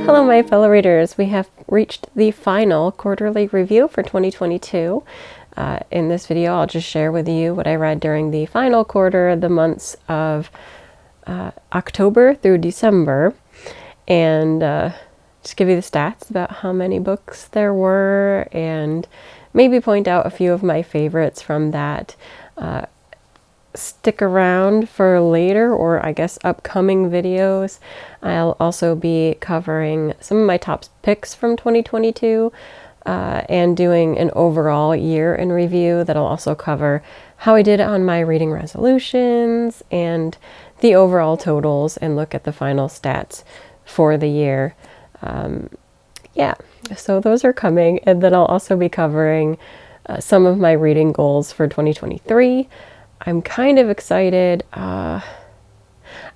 Hello, my fellow readers. We have reached the final quarterly review for 2022. In this video, I'll just share with you what I read during the final quarter, the months of October through December, and just give you the stats about how many books there were, and maybe point out a few of my favorites from that. Stick around for later, or I guess upcoming videos. I'll also be covering some of my top picks from 2022 and doing an overall year in review that'll also cover how I did on my reading resolutions and the overall totals, and look at the final stats for the year. Yeah, so those are coming, and then I'll also be covering some of my reading goals for 2023. I'm kind of excited. I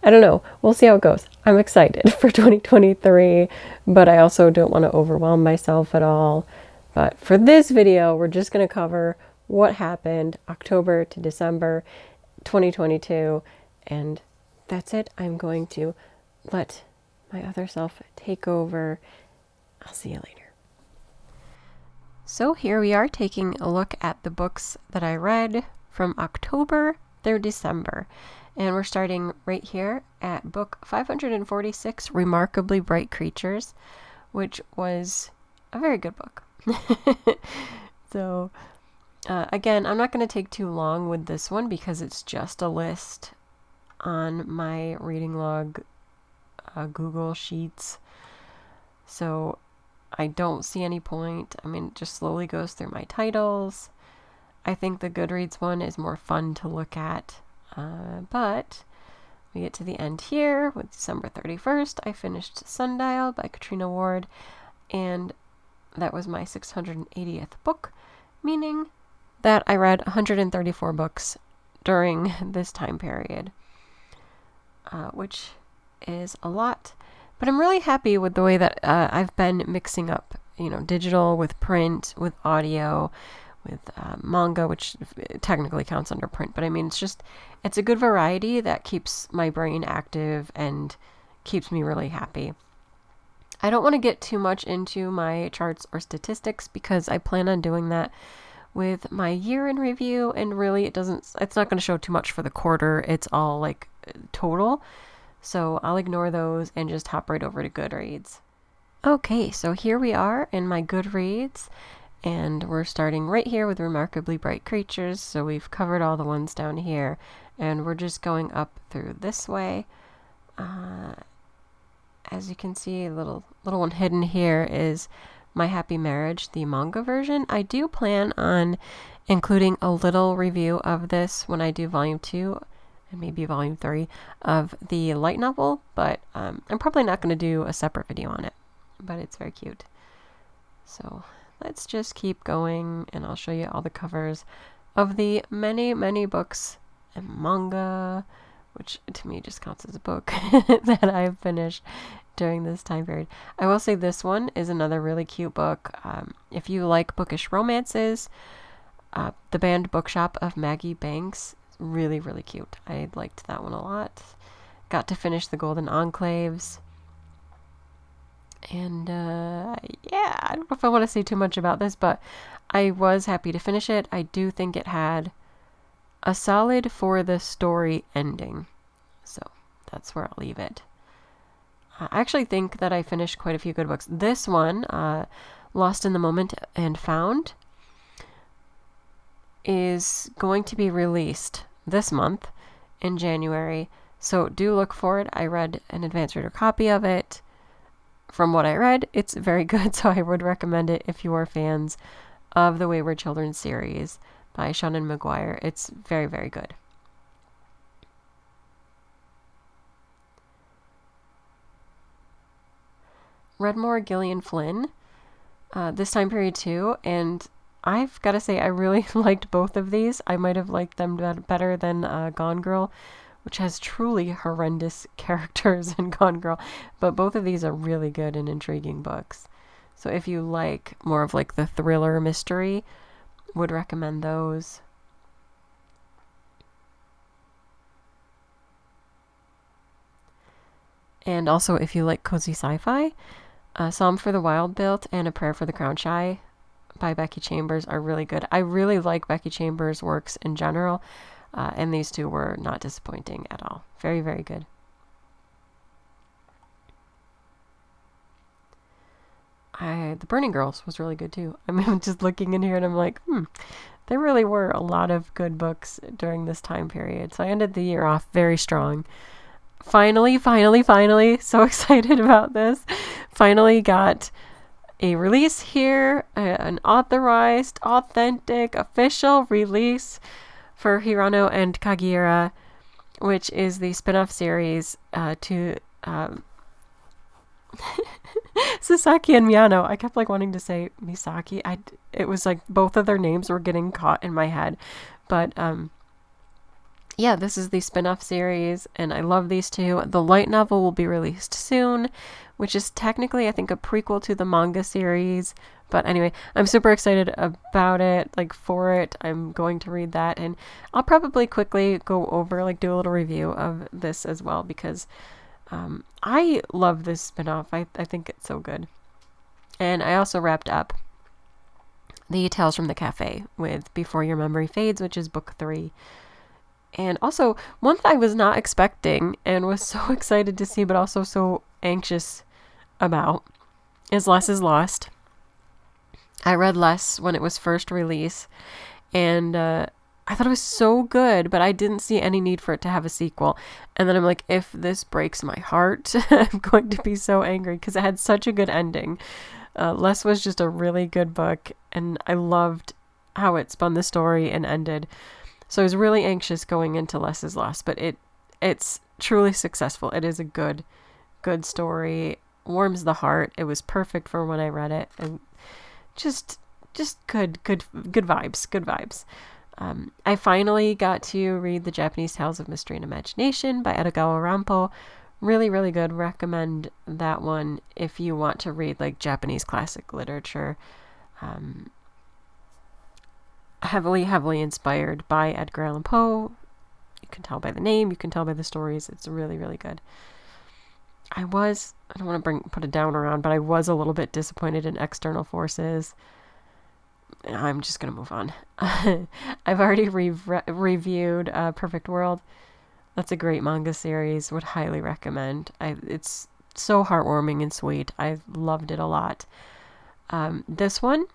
don't know. We'll see how it goes. I'm excited for 2023, but I also don't want to overwhelm myself at all. But for this video, we're just going to cover what happened October to December 2022. And that's it. I'm going to let my other self take over. I'll see you later. So here we are taking a look at the books that I read from October through December. And we're starting right here at book 546, Remarkably Bright Creatures, which was a very good book. So, again, I'm not going to take too long with this one because it's just a list on my reading log Google Sheets. So I don't see any point. I mean, it just slowly goes through my titles. I think the Goodreads one is more fun to look at, but we get to the end here with December 31st. I finished Sundial by Katrina Ward, and that was my 680th book, meaning that I read 134 books during this time period, which is a lot. But I'm really happy with the way that I've been mixing up, digital with print, with audio, with manga, which technically counts under print. But I mean, it's a good variety that keeps my brain active and keeps me really happy. I don't want to get too much into my charts or statistics because I plan on doing that with my year in review, and really it's not going to show too much for the quarter. It's all like total. So I'll ignore those and just hop right over to Goodreads. Okay, so here we are in my Goodreads. And we're starting right here with Remarkably Bright Creatures. So we've covered all the ones down here. And we're just going up through this way. As you can see, a little one hidden here is My Happy Marriage, the manga version. I do plan on including a little review of this when I do volume 2 and maybe volume 3 of the light novel. But I'm probably not going to do a separate video on it. But it's very cute. So let's just keep going, and I'll show you all the covers of the many, many books and manga, which to me just counts as a book that I've finished during this time period. I will say this one is another really cute book. If you like bookish romances, The Banned Bookshop of Maggie Banks, really, really cute. I liked that one a lot. Got to finish The Golden Enclaves. And yeah, I don't know if I want to say too much about this, but I was happy to finish it. I do think it had a solid for the story ending. So that's where I'll leave it. I actually think that I finished quite a few good books. This one, Lost in the Moment and Found, is going to be released this month in January. So do look for it. I read an advanced reader copy of it. From what I read, it's very good, so I would recommend it if you are fans of the Wayward Children series by Shannon McGuire. It's very, very good. Read more Gillian Flynn this time period too, and I've got to say I really liked both of these. I might have liked them better than Gone Girl, which has truly horrendous characters in Gone Girl. But both of these are really good and intriguing books. So if you like more of like the thriller mystery, would recommend those. And also if you like cozy sci-fi, A Psalm for the Wild Built and A Prayer for the Crown Shy by Becky Chambers are really good. I really like Becky Chambers' works in general, and these two were not disappointing at all. Very, very good. The Burning Girls was really good too. I'm just looking in here and I'm like, there really were a lot of good books during this time period. So I ended the year off very strong. Finally, so excited about this. Finally got a release here, an authorized, authentic, official release for Hirano and Kagiura, which is the spin-off series to Sasaki and Miyano. I kept wanting to say Misaki. It was both of their names were getting caught in my head. But yeah, this is the spin-off series, and I love these two. The light novel will be released soon, which is technically, I think, a prequel to the manga series. But anyway, I'm super excited about it, for it. I'm going to read that, and I'll probably quickly go over, do a little review of this as well, because I love this spin-off. I think it's so good. And I also wrapped up the Tales from the Cafe with Before Your Memory Fades, which is book 3. And also, one that I was not expecting and was so excited to see, but also so anxious about, is Less is Lost. I read Less when it was first released, and I thought it was so good, but I didn't see any need for it to have a sequel. And then I'm like, if this breaks my heart, I'm going to be so angry, because it had such a good ending. Less was just a really good book, and I loved how it spun the story and ended. So I was really anxious going into Less is Lost, but it's truly successful. It is a good story. Warms the heart. It was perfect for when I read it, and just good vibes. I finally got to read The Japanese Tales of Mystery and Imagination by Edogawa Rampo. Really, really good. Recommend that one if you want to read Japanese classic literature. Heavily inspired by Edgar Allan Poe. You can tell by the name, you can tell by the stories. It's really, really good. I don't want to put a downer on, but I was a little bit disappointed in External Forces. I'm just going to move on. I've already reviewed Perfect World. That's a great manga series. Would highly recommend. It's so heartwarming and sweet. I loved it a lot. This one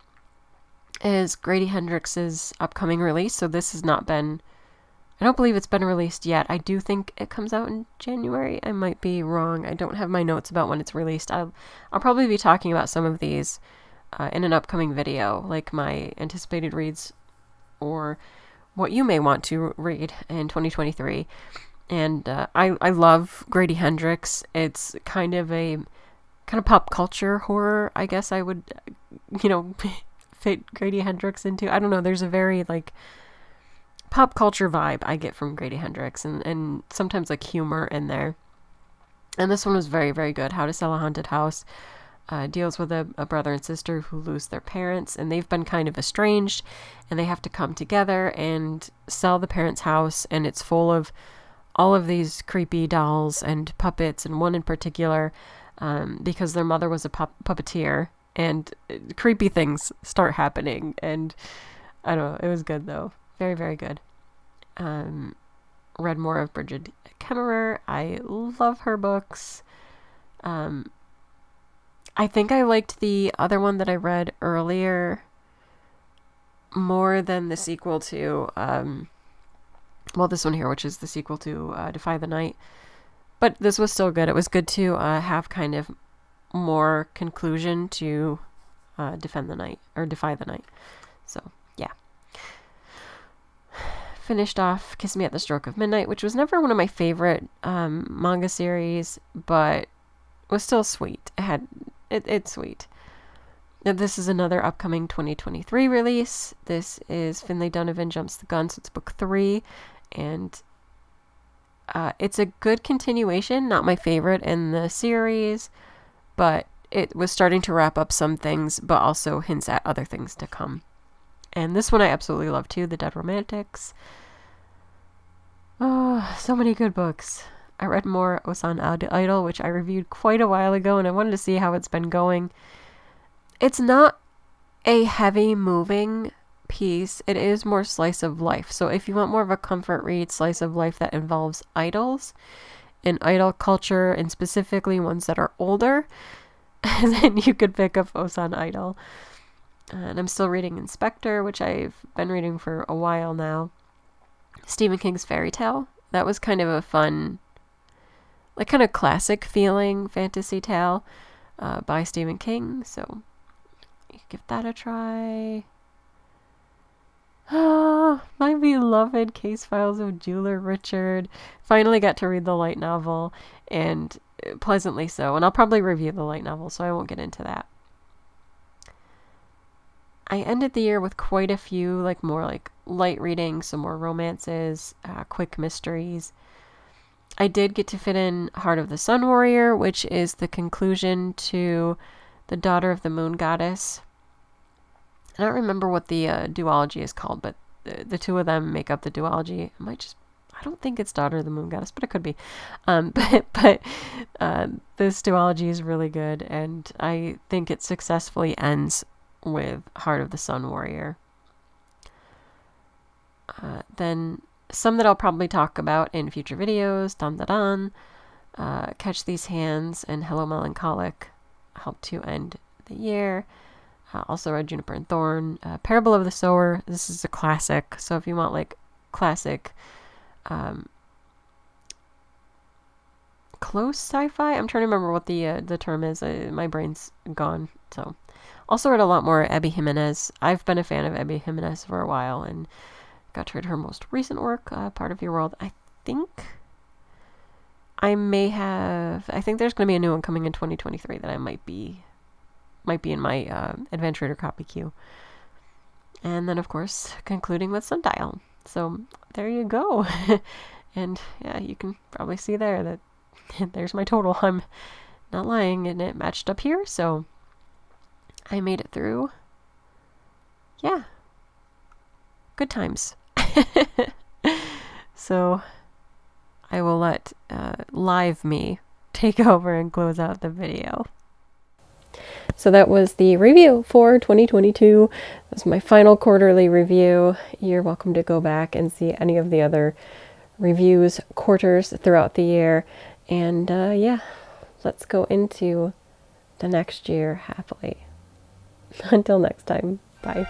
is Grady Hendrix's upcoming release. So this has not been... I don't believe it's been released yet. I do think it comes out in January. I might be wrong. I don't have my notes about when it's released. I'll probably be talking about some of these in an upcoming video, like my anticipated reads or what you may want to read in 2023. And I love Grady Hendrix. It's kind of pop culture horror, I guess I would, fit Grady Hendrix into. I don't know. There's a very pop culture vibe I get from Grady Hendrix, and sometimes humor in there. And this one was very, very good. How to Sell a Haunted House deals with a brother and sister who lose their parents, and they've been kind of estranged, and they have to come together and sell the parents' house, and it's full of all of these creepy dolls and puppets, and one in particular, because their mother was a puppeteer, and creepy things start happening, and I don't know, it was good though. Very, very good. Read more of Bridget Kemmerer. I love her books. I think I liked the other one that I read earlier more than the sequel to, this one here, which is the sequel to Defy the Night. But this was still good. It was good to have kind of more conclusion to Defy the Night. So, yeah. Finished off Kiss Me at the Stroke of Midnight, which was never one of my favorite manga series, but was still sweet. It's sweet. Now, this is another upcoming 2023 release. This is Finlay Donovan Jumps the Gun, so it's book 3, and it's a good continuation. Not my favorite in the series, but it was starting to wrap up some things, but also hints at other things to come. And this one I absolutely love too, The Dead Romantics. Oh, so many good books. I read more Untitled, which I reviewed quite a while ago, and I wanted to see how it's been going. It's not a heavy moving piece. It is more slice of life. So if you want more of a comfort read, slice of life that involves idols and idol culture, and specifically ones that are older, then you could pick up Osan Idol. And I'm still reading Inspector, which I've been reading for a while now. Stephen King's Fairy Tale. That was kind of a fun, like kind of classic feeling fantasy tale by Stephen King. So you give that a try. Ah, my beloved Case Files of Jeweler Richard. Finally got to read the light novel, and pleasantly so. And I'll probably review the light novel, so I won't get into that. I ended the year with quite a few, like more like light reading, some more romances, quick mysteries. I did get to fit in Heart of the Sun Warrior, which is the conclusion to The Daughter of the Moon Goddess. I don't remember what the duology is called, but the two of them make up the duology. I don't think it's Daughter of the Moon Goddess, but it could be. But this duology is really good, and I think it successfully ends with Heart of the Sun Warrior. Then some that I'll probably talk about in future videos. Dan Dan Dan, Catch These Hands, and Hello Melancholic helped to end the year. Also read Juniper and Thorn. Parable of the Sower. This is a classic. So if you want like classic close sci-fi. I'm trying to remember what the term is. My brain's gone. So also read a lot more Abby Jimenez. I've been a fan of Abby Jimenez for a while and got to read her most recent work, Part of Your World. I think there's going to be a new one coming in 2023 that I might be in my Adventure Reader copy queue. And then, of course, concluding with Sundial. So there you go. And yeah, you can probably see there that there's my total. I'm not lying, and it matched up here. So I made it through. Yeah. Good times. So I will let live me take over and close out the video. So that was the review for 2022. That's my final quarterly review. You're welcome to go back and see any of the other reviews, quarters throughout the year. And yeah, let's go into the next year happily. Until next time, bye.